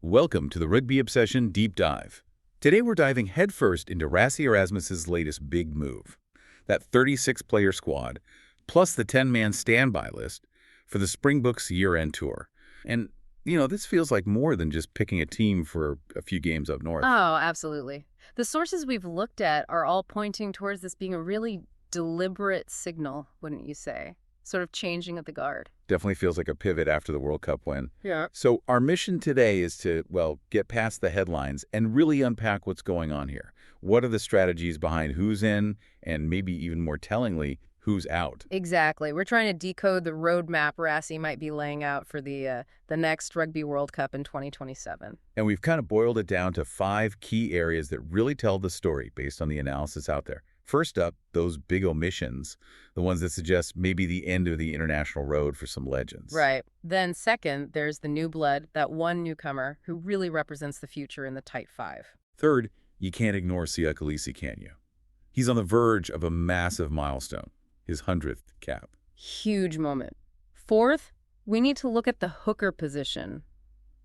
Welcome to the Rugby Obsession Deep Dive. Today we're diving headfirst into Rassie Erasmus's latest big move, that 36-player squad, plus the 10-man standby list for the Springboks year-end tour. And, this feels like more than just picking a team for a few games up north. Oh, absolutely. The sources we've looked at are all pointing towards this being a really deliberate signal, wouldn't you say? Sort of changing of the guard. Definitely feels like a pivot after the World Cup win. Yeah. So our mission today is to, get past the headlines and really unpack what's going on here. What are the strategies behind who's in, and maybe even more tellingly, who's out? Exactly. We're trying to decode the roadmap Rassie might be laying out for the next Rugby World Cup in 2027. And we've kind of boiled it down to 5 key areas that really tell the story based on the analysis out there. First up, those big omissions, the ones that suggest maybe the end of the international road for some legends. Right. Then second, there's the new blood, that one newcomer who really represents the future in the tight five. Third, you can't ignore Siya Kolisi, can you? He's on the verge of a massive milestone, his 100th cap. Huge moment. Fourth, we need to look at the hooker position.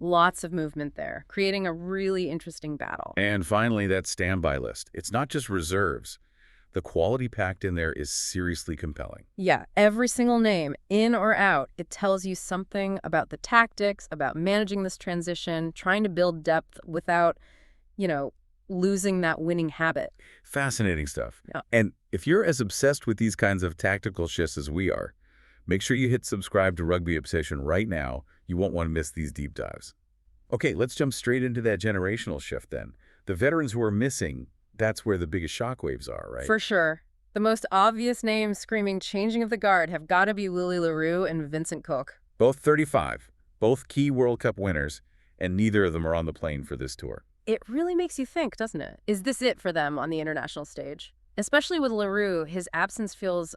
Lots of movement there, creating a really interesting battle. And finally, that standby list. It's not just reserves. The quality packed in there is seriously compelling. Yeah, every single name, in or out, it tells you something about the tactics, about managing this transition, trying to build depth without, losing that winning habit. Fascinating stuff. Yeah. And if you're as obsessed with these kinds of tactical shifts as we are, make sure you hit subscribe to Rugby Obsession right now. You won't want to miss these deep dives. Okay, let's jump straight into that generational shift then. The veterans who are missing, that's where the biggest shockwaves are, right? For sure. The most obvious names screaming changing of the guard have got to be Willie Roux and Vincent Koch. Both 35, both key World Cup winners, and neither of them are on the plane for this tour. It really makes you think, doesn't it? Is this it for them on the international stage? Especially with Roux, his absence feels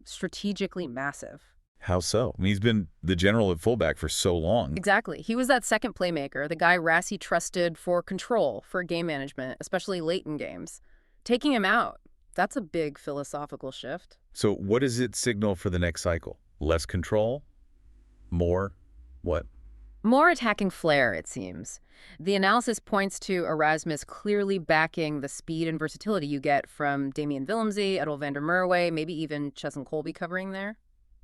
strategically massive. How so? I mean, he's been the general at fullback for so long. Exactly. He was that second playmaker, the guy Rassie trusted for control, for game management, especially late in games. Taking him out, that's a big philosophical shift. So what does it signal for the next cycle? Less control? More? What? More attacking flair, it seems. The analysis points to Erasmus clearly backing the speed and versatility you get from Damian Willemse, Edel van der Merwe, maybe even Chesson Colby covering there.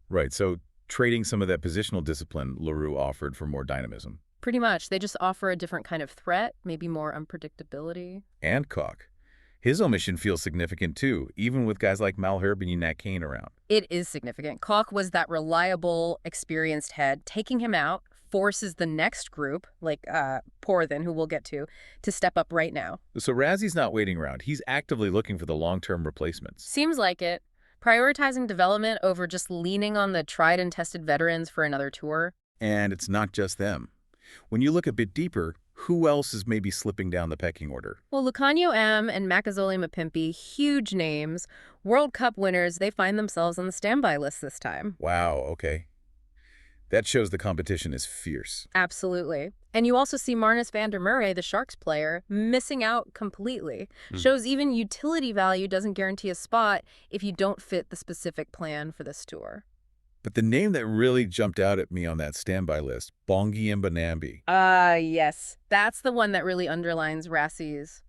Right, so trading some of that positional discipline Roux offered for more dynamism. Pretty much. They just offer a different kind of threat, maybe more unpredictability. And Koch. His omission feels significant too, even with guys like Malherbe and Nat Kane around. It is significant. Koch was that reliable, experienced head. Taking him out forces the next group, like Porthen, who we'll get to step up right now. So Rassie's not waiting around. He's actively looking for the long-term replacements. Seems like it. Prioritizing development over just leaning on the tried and tested veterans for another tour. And it's not just them. When you look a bit deeper, who else is maybe slipping down the pecking order? Well, Lukhanyo M and Makazole Mapimpi, huge names. World Cup winners, they find themselves on the standby list this time. Wow, okay. That shows the competition is fierce. Absolutely. And you also see Marnus van der Merwe, the Sharks player, missing out completely. Shows even utility value doesn't guarantee a spot if you don't fit the specific plan for this tour. But the name that really jumped out at me on that standby list, Bongi Mbonambi. Yes. That's the one that really underlines Rassie's,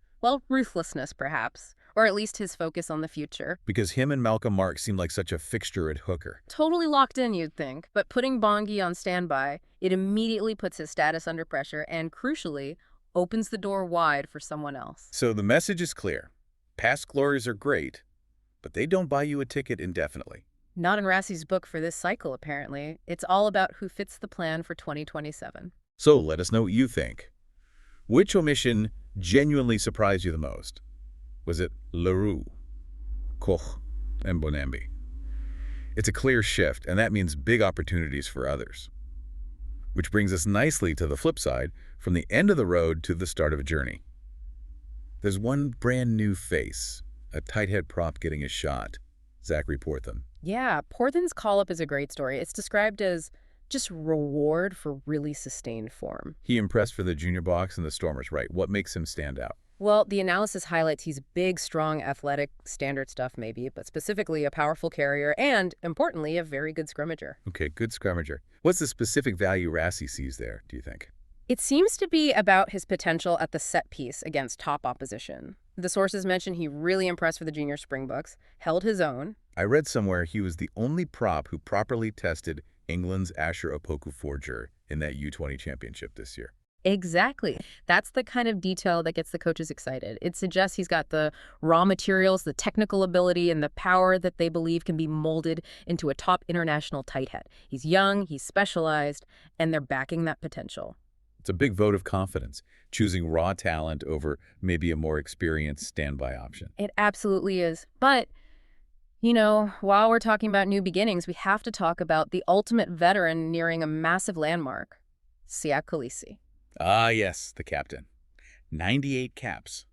ruthlessness perhaps, or at least his focus on the future. Because him and Malcolm Mark seem like such a fixture at hooker. Totally locked in, you'd think. But putting Bongi on standby, it immediately puts his status under pressure and, crucially, opens the door wide for someone else. So the message is clear. Past glories are great, but they don't buy you a ticket indefinitely. Not in Rassie's book for this cycle, apparently. It's all about who fits the plan for 2027. So let us know what you think. Which omission genuinely surprised you the most? Was it Roux, Koch, and Mbonambi? It's a clear shift, and that means big opportunities for others. Which brings us nicely to the flip side, from the end of the road to the start of a journey. There's one brand new face, a tighthead prop getting a shot, Zachary Porthen. Yeah, Porthen's call-up is a great story. It's described as just reward for really sustained form. He impressed for the junior box and the Stormers, right? What makes him stand out? Well, the analysis highlights he's big, strong, athletic, standard stuff maybe, but specifically a powerful carrier and, importantly, a very good scrummager. Okay, good scrummager. What's the specific value Rassie sees there, do you think? It seems to be about his potential at the set piece against top opposition. The sources mention he really impressed for the junior Springboks, held his own. I read somewhere he was the only prop who properly tested England's Asher Opoku-Forger in that U20 championship this year. Exactly. That's the kind of detail that gets the coaches excited. It suggests he's got the raw materials, the technical ability, and the power that they believe can be molded into a top international tighthead. He's young, he's specialized, and they're backing that potential. It's a big vote of confidence, choosing raw talent over maybe a more experienced standby option. It absolutely is. But, you know, while we're talking about new beginnings, we have to talk about the ultimate veteran nearing a massive landmark, Siya Kolisi. Ah, yes, the captain. 98 caps.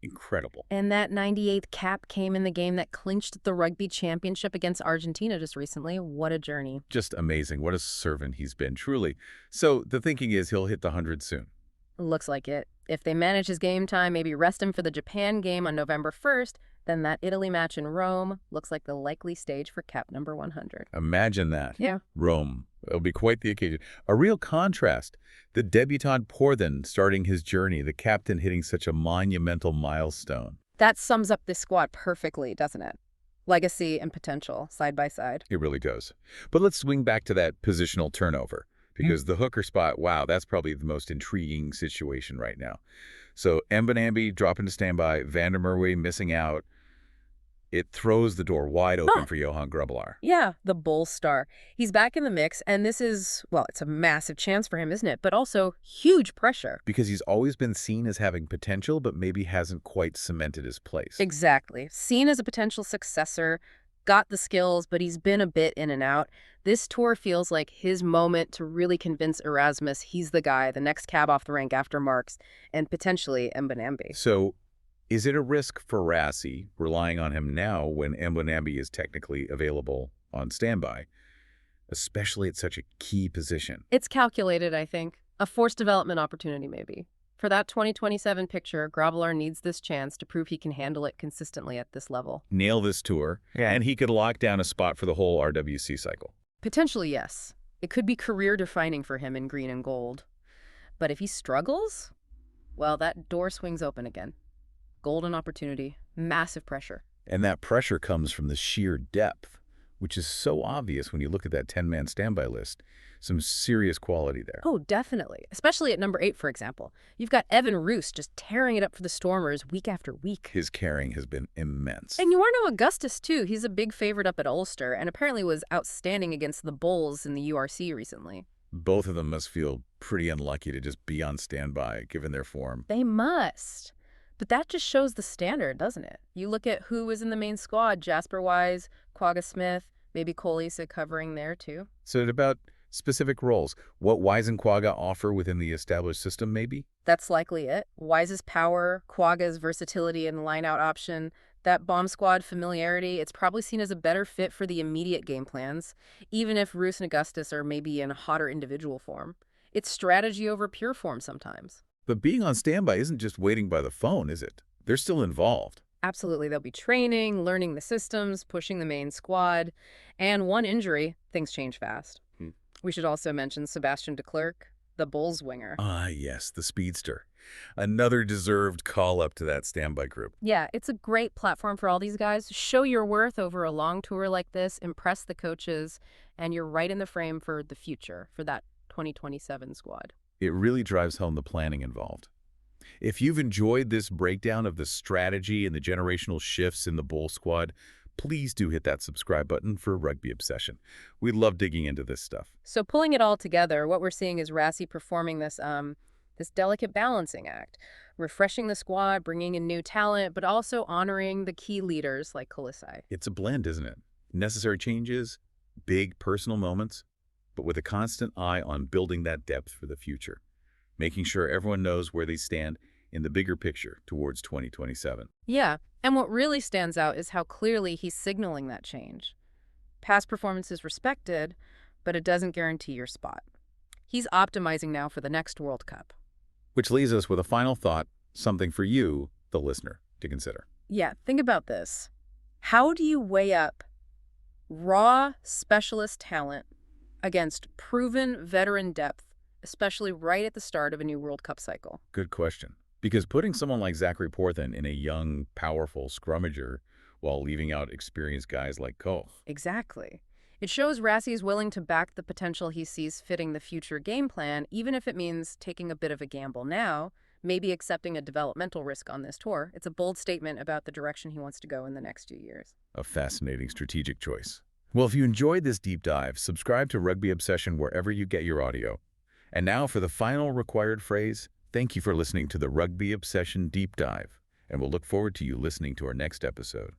Incredible. And that 98th cap came in the game that clinched the rugby championship against Argentina just recently. What a journey. Just amazing. What a servant he's been, truly. So the thinking is he'll hit the 100 soon. Looks like it. If they manage his game time, maybe rest him for the Japan game on November 1st, then that Italy match in Rome looks like the likely stage for cap number 100. Imagine that. Yeah. Rome. It'll be quite the occasion. A real contrast. The debutant Porthen starting his journey, the captain hitting such a monumental milestone. That sums up this squad perfectly, doesn't it? Legacy and potential, side by side. It really does. But let's swing back to that positional turnover, because the hooker spot, wow, that's probably the most intriguing situation right now. So Mbonambi dropping to standby, Van der Merwe missing out. It throws the door wide open for Johan Grobbelaar. Yeah, the bull star. He's back in the mix, and this is, well, it's a massive chance for him, isn't it? But also huge pressure. Because he's always been seen as having potential, but maybe hasn't quite cemented his place. Exactly. Seen as a potential successor, got the skills, but he's been a bit in and out. This tour feels like his moment to really convince Erasmus he's the guy, the next cab off the rank after Marks, and potentially Mbonambi. So is it a risk for Rassie relying on him now when Mbonambi is technically available on standby, especially at such a key position? It's calculated, I think. A forced development opportunity, maybe. For that 2027 picture, Grobbelaar needs this chance to prove he can handle it consistently at this level. Nail this tour, and he could lock down a spot for the whole RWC cycle. Potentially, yes. It could be career-defining for him in green and gold. But if he struggles, well, that door swings open again. Golden opportunity, massive pressure. And that pressure comes from the sheer depth, which is so obvious when you look at that 10-man standby list. Some serious quality there. Oh, definitely. Especially at number 8, for example. You've got Evan Roos just tearing it up for the Stormers week after week. His carrying has been immense. And Johan Augustus, too. He's a big favorite up at Ulster and apparently was outstanding against the Bulls in the URC recently. Both of them must feel pretty unlucky to just be on standby, given their form. They must. But that just shows the standard, doesn't it? You look at who was in the main squad, Jasper Wise, Quagga Smith, maybe Kolisi covering there too. So it's about specific roles. What Wise and Quagga offer within the established system, maybe? That's likely it. Wise's power, Quagga's versatility and line-out option, that bomb squad familiarity, it's probably seen as a better fit for the immediate game plans, even if Roos and Augustus are maybe in a hotter individual form. It's strategy over pure form sometimes. But being on standby isn't just waiting by the phone, is it? They're still involved. Absolutely. They'll be training, learning the systems, pushing the main squad. And one injury, things change fast. We should also mention Sebastian de Klerk, the Bulls winger. Ah, yes, the speedster. Another deserved call-up to that standby group. Yeah, it's a great platform for all these guys. Show your worth over a long tour like this, impress the coaches, and you're right in the frame for the future, for that 2027 squad. It really drives home the planning involved. If you've enjoyed this breakdown of the strategy and the generational shifts in the Bull squad, please do hit that subscribe button for Rugby Obsession. We love digging into this stuff. So pulling it all together, what we're seeing is Rassie performing this delicate balancing act, refreshing the squad, bringing in new talent, but also honoring the key leaders like Kolisi. It's a blend, isn't it? Necessary changes, big personal moments, but with a constant eye on building that depth for the future, making sure everyone knows where they stand in the bigger picture towards 2027. Yeah, and what really stands out is how clearly he's signaling that change. Past performance is respected, but it doesn't guarantee your spot. He's optimizing now for the next World Cup. Which leaves us with a final thought, something for you, the listener, to consider. Yeah, think about this. How do you weigh up raw specialist talent against proven veteran depth especially right at the start of a new World Cup cycle? Good question. Because putting someone like Zachary Porthen in a young, powerful scrummager while leaving out experienced guys like Koch. Exactly. It shows Rassie is willing to back the potential he sees fitting the future game plan, even if it means taking a bit of a gamble now, maybe accepting a developmental risk on this tour. It's a bold statement about the direction he wants to go in the next 2 years. A fascinating strategic choice. Well, if you enjoyed this deep dive, subscribe to Rugby Obsession wherever you get your audio. And now for the final required phrase, thank you for listening to the Rugby Obsession Deep Dive, and we'll look forward to you listening to our next episode.